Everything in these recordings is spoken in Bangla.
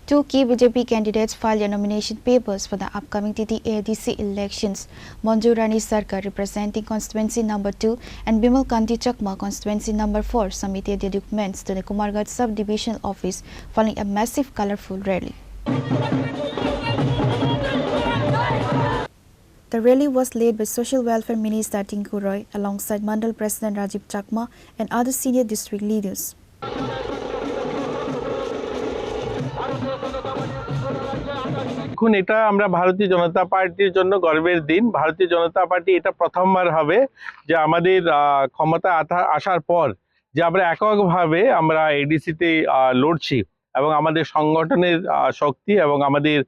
Two key BJP candidates filed their nomination papers for the upcoming TT-ADC elections. Manju Rani Sarkar, representing constituency number 2, and Bimal Kanti Chakma, constituency number 4, submitted their documents to the Kumargarh sub-divisional office following a massive colourful rally. The rally was led by Social Welfare Minister Tinku Roy alongside Mandal President Rajiv Chakma and other senior district leaders. এখন এটা আমরা ভারতীয় জনতা পার্টির জন্য গর্বের দিন। ভারতীয় জনতা পার্টি এটা প্রথমবার হবে যে আমাদের ক্ষমতা আসার পর যে আমরা এককভাবে আমরা এডিসিতে লড়ছি এবং আমাদের সংগঠনের শক্তি এবং আমাদের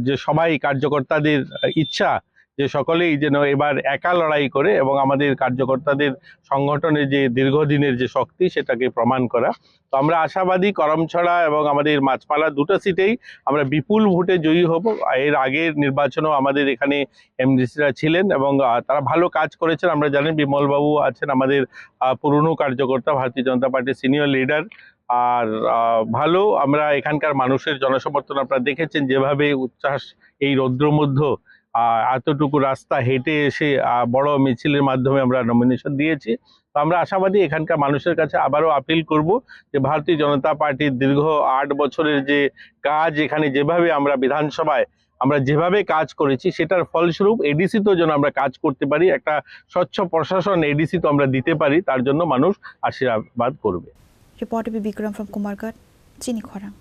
যে সবাই কার্যকর্তাদের ইচ্ছা যে সকলেই যেন এবার একা লড়াই করে এবং আমাদের কার্যকর্তাদের সংগঠনের যে দীর্ঘদিনের যে শক্তি সেটাকে প্রমাণ করা। তো আমরা আশাবাদী করমছড়া এবং আমাদের মাছপালা দুটো সিটেই আমরা বিপুল ভোটে জয়ী হব। এর আগের নির্বাচনেও আমাদের এখানে এমডিসিরা ছিলেন এবং তারা ভালো কাজ করেছেন। আমরা জানেন বিমলবাবু আছেন আমাদের পুরনো কার্যকর্তা, ভারতীয় জনতা পার্টির সিনিয়র লিডার। আর ভালো আমরা এখানকার মানুষের জনসমর্থন আপনারা দেখেছেন, যেভাবে উচ্ছ্বাস এই রৌদ্র মধ্যে এতটুকু রাস্তা হেঁটে এসে বড় মিছিলের মাধ্যমে আমরা নমিনেশন দিয়েছি। তো আমরা আশাবাদী এখানকার মানুষের কাছে আবারও আপিল করব যে ভারতীয় জনতা পার্টির দীর্ঘ 8 বছরের যে কাজ এখানে যেভাবে আমরা বিধানসভায় আমরা যেভাবে কাজ করেছি সেটার ফলস্বরূপ এডিসিতেও যেন আমরা কাজ করতে পারি, একটা স্বচ্ছ প্রশাসন এডিসি তো আমরা দিতে পারি, তার জন্য মানুষ আশীর্বাদ করবে। Reporter Bikram from Kumargarh, Chini Khorang.